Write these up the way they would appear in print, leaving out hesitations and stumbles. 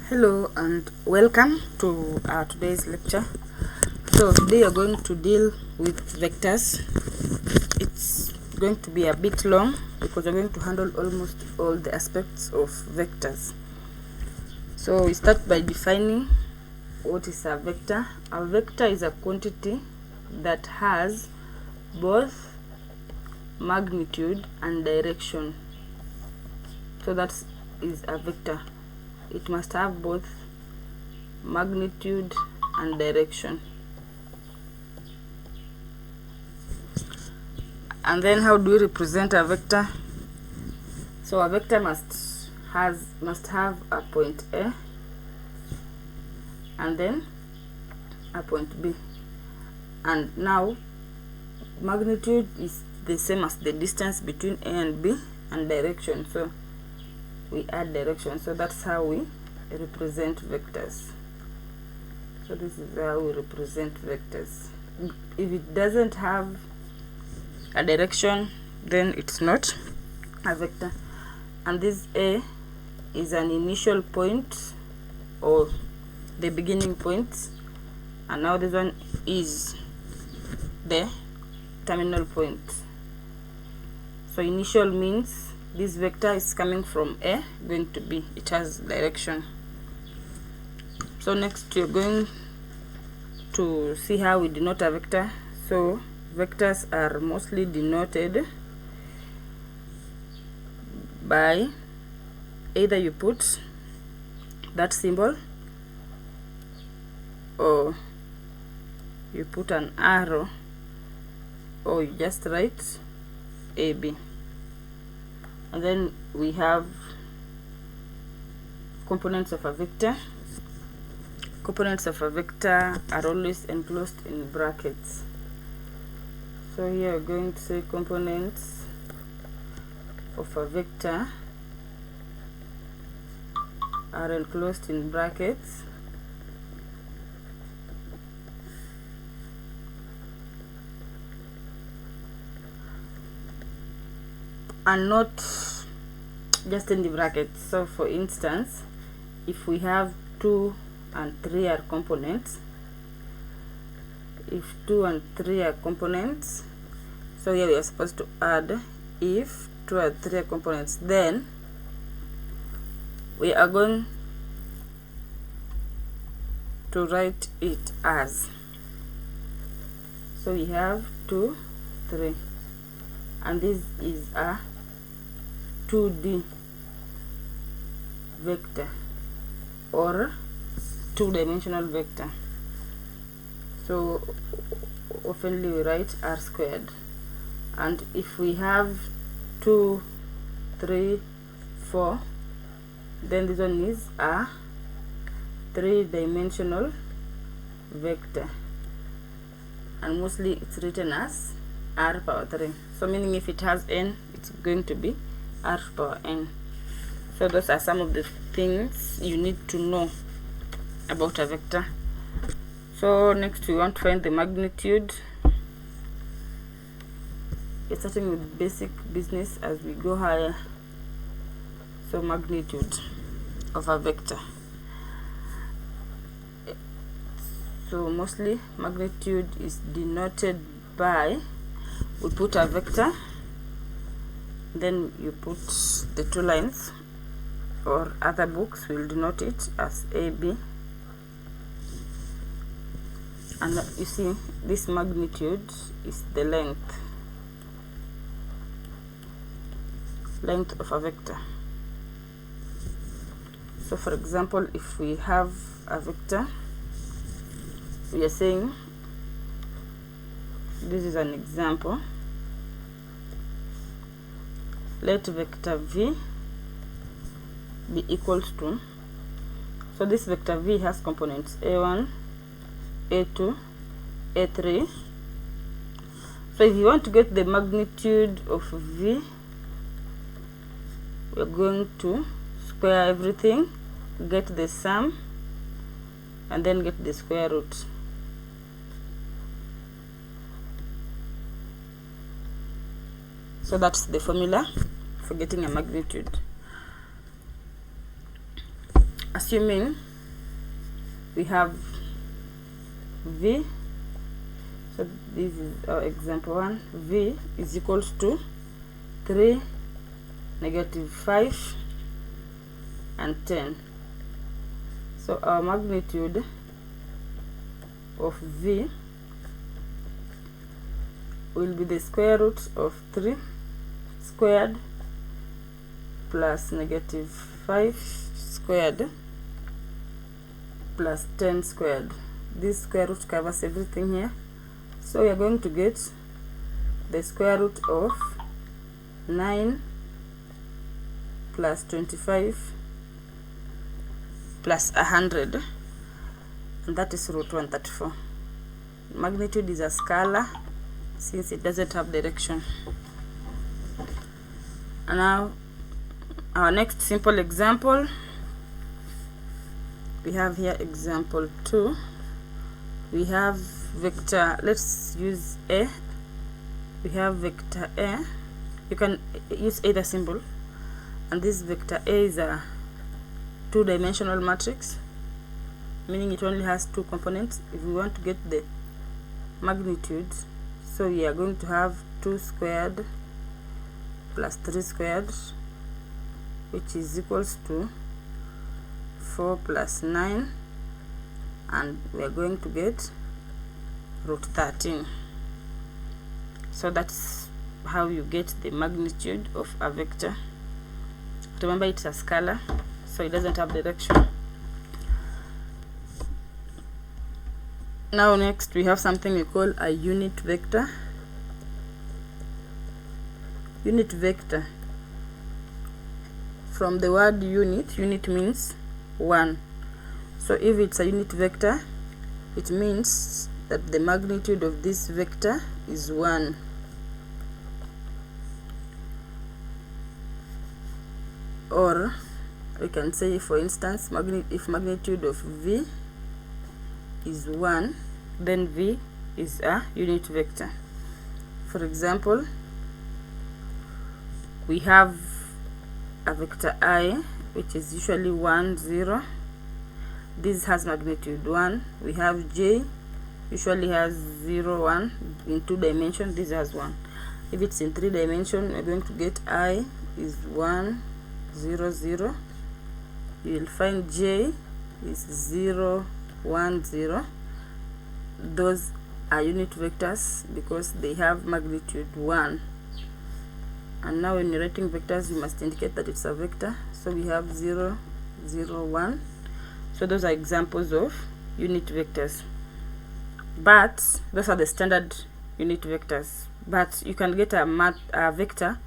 Hello and welcome to today's lecture. So today you're going to deal with vectors. It's going to be a bit long because we're going to handle almost all the aspects of vectors. So we start by defining what is a vector. A vector is a quantity that has both magnitude and direction. So that is a vector. It must have both magnitude and direction. And then how do we represent a vector? So a vector must have a point A and then a point B. And now magnitude is the same as the distance between A and B, and direction, so we add direction. So that's how we represent vectors. So this is how we represent vectors. If it doesn't have a direction, then it's not a vector. And this A is an initial point or the beginning point, and now this one is the terminal point. So initial means this vector is coming from A going to B. It has direction. So next you're going to see how we denote a vector. So vectors are mostly denoted by either you put that symbol or you put an arrow or you just write AB. And then we have components of a vector. Components of a vector are always enclosed in brackets. So here we're going to say components of a vector are enclosed in brackets. And not just in the brackets. So for instance, if we have 2 and 3 are components, if 2 and 3 are components, so here we are supposed to add if 2 and 3 are components, then we are going to write it as, so we have 2, 3, and this is a 2D vector or two-dimensional vector. So often we write r squared. And if we have 2, 3, 4, then this one is a three-dimensional vector, and mostly it's written as r power 3. So meaning if it has n, it's going to be r power n. So those are some of the things you need to know about a vector. So next we want to find the magnitude. We're starting with basic business as we go higher. So magnitude of a vector. So mostly magnitude is denoted by, we put a vector, then you put the 2 lines, or other books will denote it as AB. And you see this magnitude is the length of a vector. So for example, if we have a vector, we are saying, this is an example, let vector v be equals to, so this vector v has components a1, a2, a3. So if you want to get the magnitude of v, we're going to square everything, get the sum, and then get the square root. So that's the formula for getting a magnitude. assuming we have v, so this is our example 1. V is equals to 3, -5 and 10. So our magnitude of v will be the square root of 3 squared plus -5 squared plus 10 squared. This square root covers everything here, so we are going to get the square root of 9 plus 25 plus 100, and that is root 134. Magnitude is a scalar since it doesn't have direction. And now our next simple example, we have here example 2. We have vector, let's use a. We have vector a. You can use either symbol, and this vector a is a two-dimensional matrix, meaning it only has 2 components. If we want to get the magnitude, so we are going to have 2 squared plus 3 squared, which is equals to 4 plus 9, and we are going to get root 13. So that's how you get the magnitude of a vector. Remember, it's a scalar, so it doesn't have direction. Now next we have something we call a unit vector. Unit vector, from the word unit, unit means 1. So if it's a unit vector, it means that the magnitude of this vector is 1. Or we can say, for instance, if magnitude of v is 1, then v is a unit vector. For example, we have a vector I, which is usually 1, 0. This has magnitude 1. We have j, usually has 0, 1 in 2 dimensions. This has 1. If it's in 3 dimensions, we're going to get I is 1, 0, 0. You will find j is 0, 1, 0. Those are unit vectors because they have magnitude 1. And now when you're writing vectors, you must indicate that it's a vector. So we have 0, 0, 1. So those are examples of unit vectors. But those are the standard unit vectors. But you can get a vector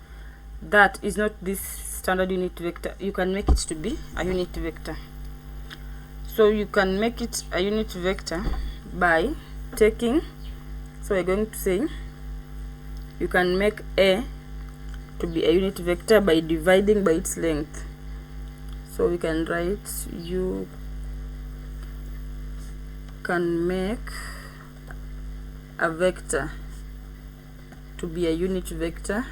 that is not this standard unit vector. You can make it to be a unit vector. So you can make it a unit vector by taking, so we're going to say you can make a to be a unit vector by dividing by its length. So we can write, you can make a vector to be a unit vector.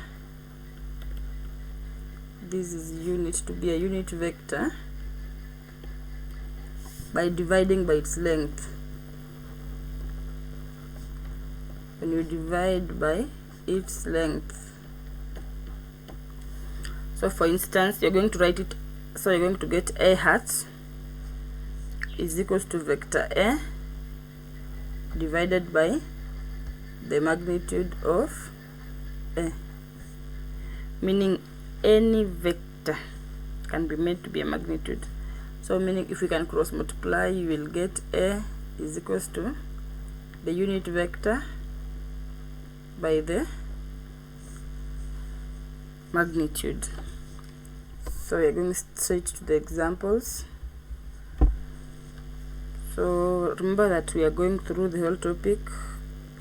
This is unit to be a unit vector by dividing by its length. When you divide by its length, so for instance, you're going to write it, so you're going to get a hat is equals to vector a divided by the magnitude of a, meaning any vector can be made to be a magnitude. So meaning if we can cross multiply, you will get a is equals to the unit vector by the magnitude. So we are going straight to the examples. So remember that we are going through the whole topic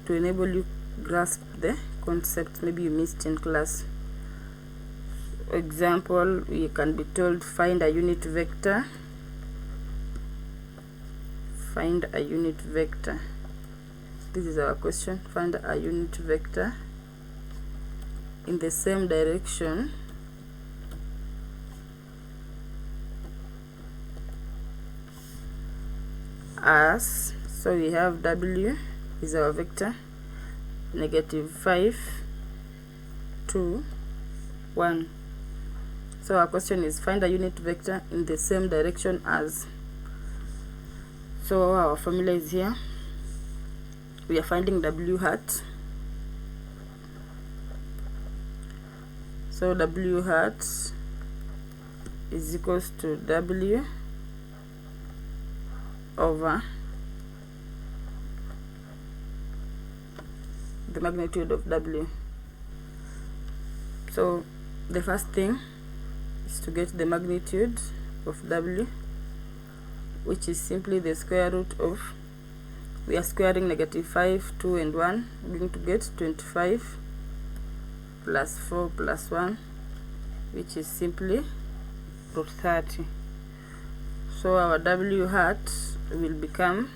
to enable you grasp the concepts maybe you missed in class. Example, we can be told find a unit vector. Find a unit vector. This is our question. Find a unit vector in the same direction as, so we have w is our vector, -5, 2, 1. So our question is find a unit vector in the same direction as. So our formula is here. We are finding w hat. So w hat is equals to w over the magnitude of w. So the first thing is to get the magnitude of w, which is simply the square root of, we are squaring -5, 2 and 1. We're going to get 25 plus 4 plus 1, which is simply root 30. So our w hat will become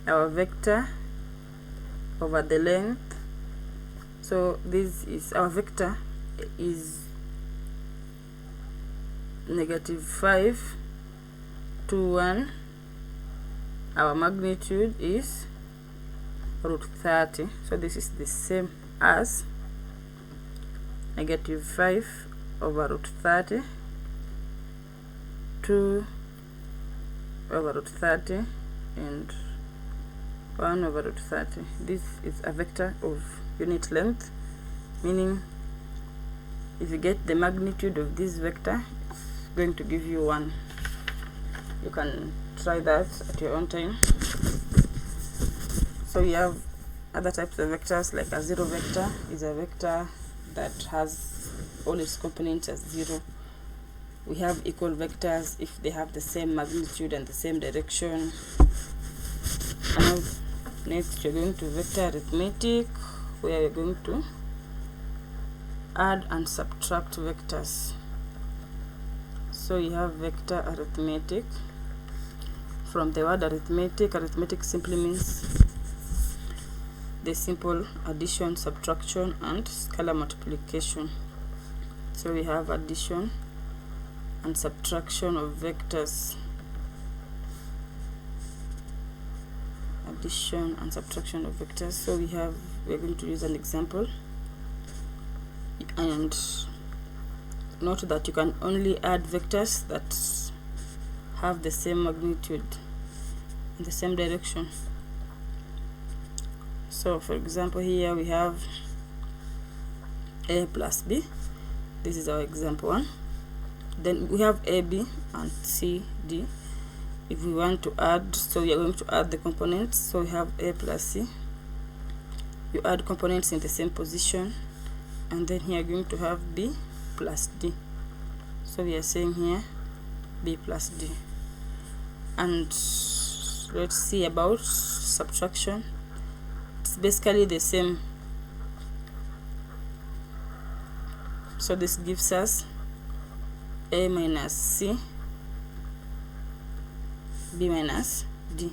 our vector over the length. So this is our vector is -5, 2, 1. Our magnitude is root 30. So this is the same as -5 over root 30, 2 over root 30, and 1 over root 30. This is a vector of unit length, meaning if you get the magnitude of this vector, it's going to give you 1. You can try that at your own time. So you have other types of vectors, like a zero vector is a vector that has all its components as 0. We have equal vectors if they have the same magnitude and the same direction. And next you're going to vector arithmetic, where you're going to add and subtract vectors. So you have vector arithmetic. From the word arithmetic, arithmetic simply means the simple addition, subtraction, and scalar multiplication. So we have addition and subtraction of vectors. Addition and subtraction of vectors. So we're going to use an example, and note that you can only add vectors that have the same magnitude in the same direction. So for example, here we have a plus b. This is our example 1. Then we have ab and cd. If we want to add, so we are going to add the components. So we have a plus c. You add components in the same position, and then here you're going to have b plus d. So we are saying here b plus d. And let's see about subtraction. It's basically the same. So this gives us a minus c, b minus d.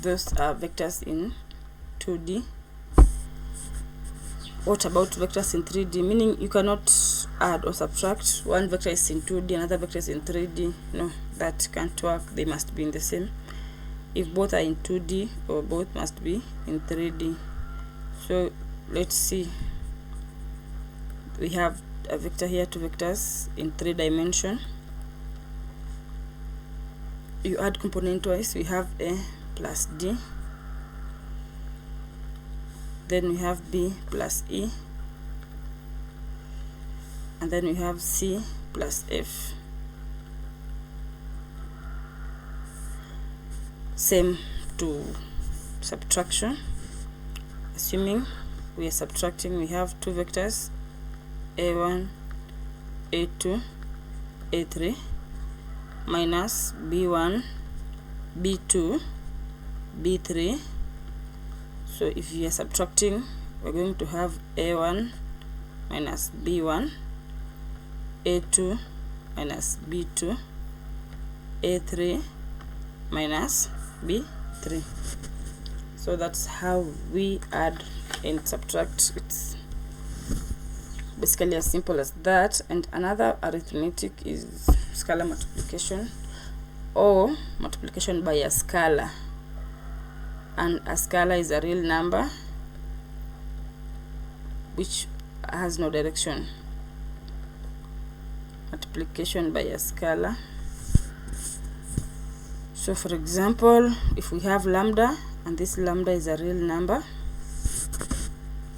Those are vectors in 2D. What about vectors in 3D? Meaning you cannot add or subtract. One vector is in 2D, another vector is in 3D. No, that can't work. They must be in the same. If both are in 2D, or both must be in 3D. So let's see. We have a vector here, 2 vectors in 3 dimension. You add component wise, we have a plus d. Then we have b plus e. And then we have c plus f. Same to subtraction. Assuming we are subtracting, we have 2 vectors, a1, a2, a3, minus b1, b2, b3. So if you are subtracting, we're going to have a1 minus b1, a2 minus b2, a3 minus b3. So that's how we add and subtract. It's basically as simple as that. And another arithmetic is scalar multiplication. or multiplication by a scalar, and a scalar is a real number which has no direction. Multiplication by a scalar. So for example, if we have lambda and this lambda is a real number,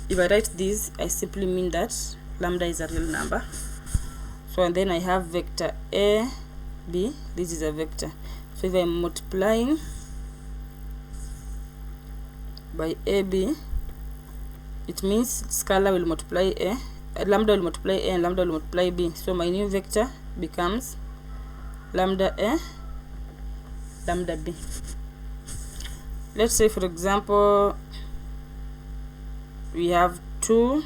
if I write this, I simply mean that lambda is a real number. So and then I have vector a, b, this is a vector. So if I'm multiplying by ab, it means scalar will multiply a, lambda will multiply a, and lambda will multiply b. So my new vector becomes lambda a, lambda b. Let's say for example we have 2,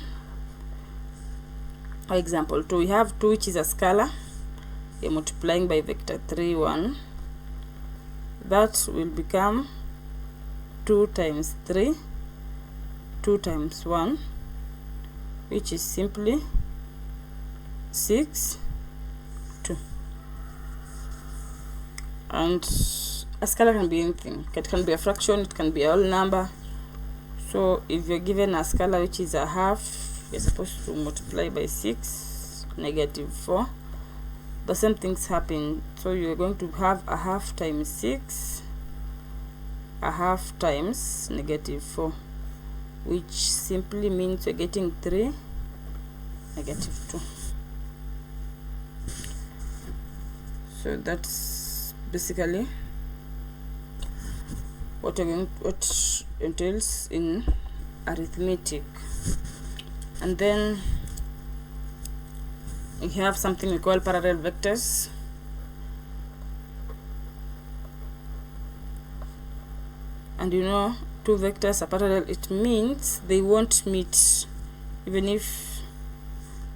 example 2, we have 2 which is a scalar. We're multiplying by vector 3, 1. That will become 2 times 3, 2 times 1, which is simply 6, 2. And a scalar can be anything. It can be a fraction, it can be a whole number. So if you're given a scalar which is a half, you're supposed to multiply by 6, -4. The same things happen. So you're going to have a half times 6, a half times -4, which simply means you're getting 3, -2. So that's basically what entails in arithmetic. And then we have something we call parallel vectors. And you know, two vectors are parallel, it means they won't meet even if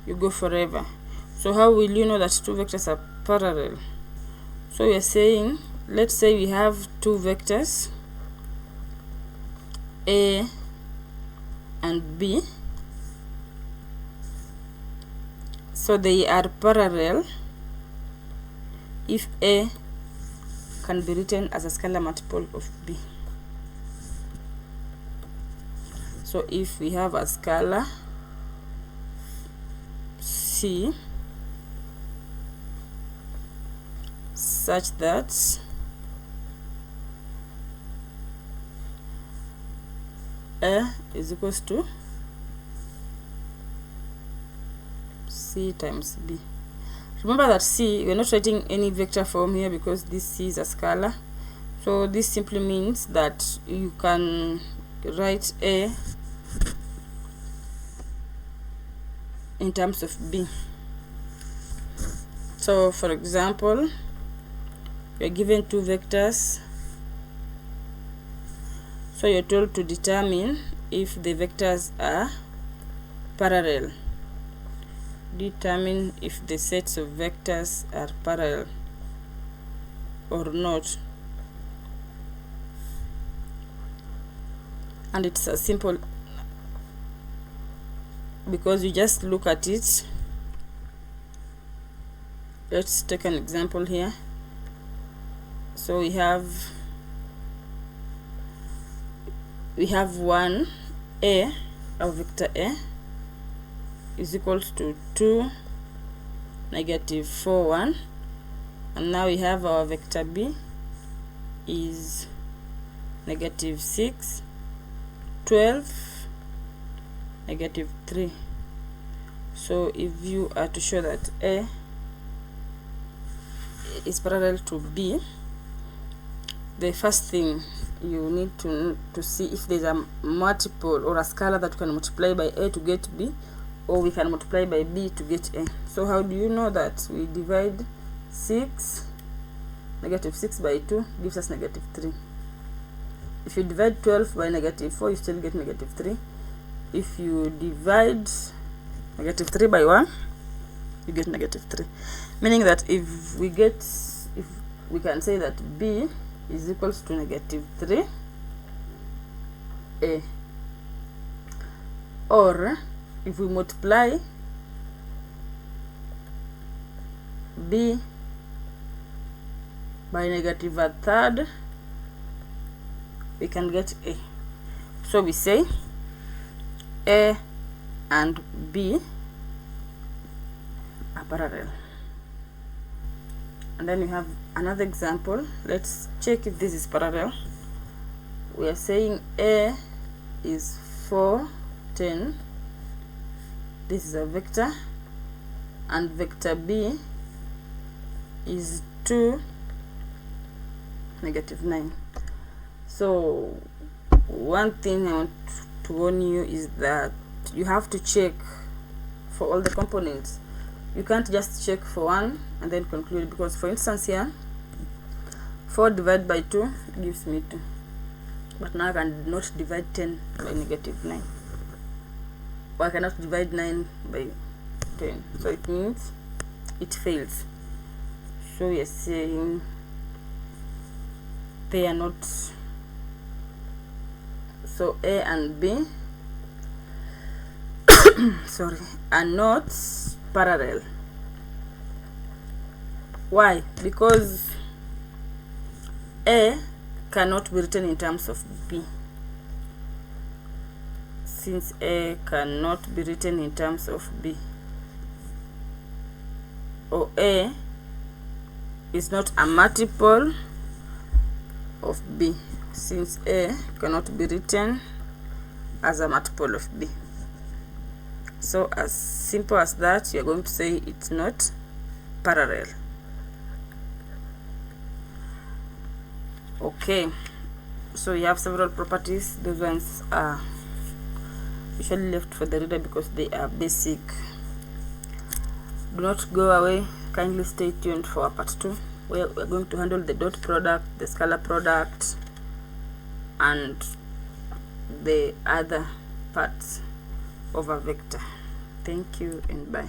you go forever. So how will you know that two vectors are parallel? So we are saying, let's say we have two vectors a and b, so they are parallel if a can be written as a scalar multiple of b. So if we have a scalar c such that a is equals to c times b. Remember that c, we're not writing any vector form here because this c is a scalar. So this simply means that you can write a in terms of b. So for example, we are given two vectors. So you're told to determine if the vectors are parallel. Determine if the sets of vectors are parallel or not. And it's a simple, because you just look at it. Let's take an example here. So we have 1 a, our vector a is equals to 2, -4, 1, and now we have our vector b is -6, 12, -3. So if you are to show that a is parallel to b, the first thing you need to see if there's a multiple or a scalar that we can multiply by a to get b, or we can multiply by b to get a. So how do you know that? We divide 6, -6 by 2 gives us -3. If you divide 12 by -4, you still get -3. If you divide -3 by 1, you get -3. Meaning that if we can say that b is equals to -3 a, or if we multiply b by negative a third, we can get A. So we say A and B are parallel. And then we have another example. Let's check if this is parallel. We are saying A is 4, 10. This is a vector, and vector B is 2, negative 9. So one thing I want to warn you is that you have to check for all the components. You can't just check for one and then conclude, because for instance here 4 divided by 2 gives me 2, but now I cannot divide 10 by negative 9, or I cannot divide 9 by 10, so it means it fails. So we are saying they are not, so A and B sorry, are not parallel. Why? Because A cannot be written in terms of B. Since A cannot be written in terms of B, or A is not a multiple of B, since A cannot be written as a multiple of B. So as simple as that, you are going to say it's not parallel. Okay, so you have several properties. Those ones are usually left for the reader because they are basic. Do not go away, kindly stay tuned for part 2, where we're going to handle the dot product, the scalar product, and the other parts of a vector. Thank you and bye.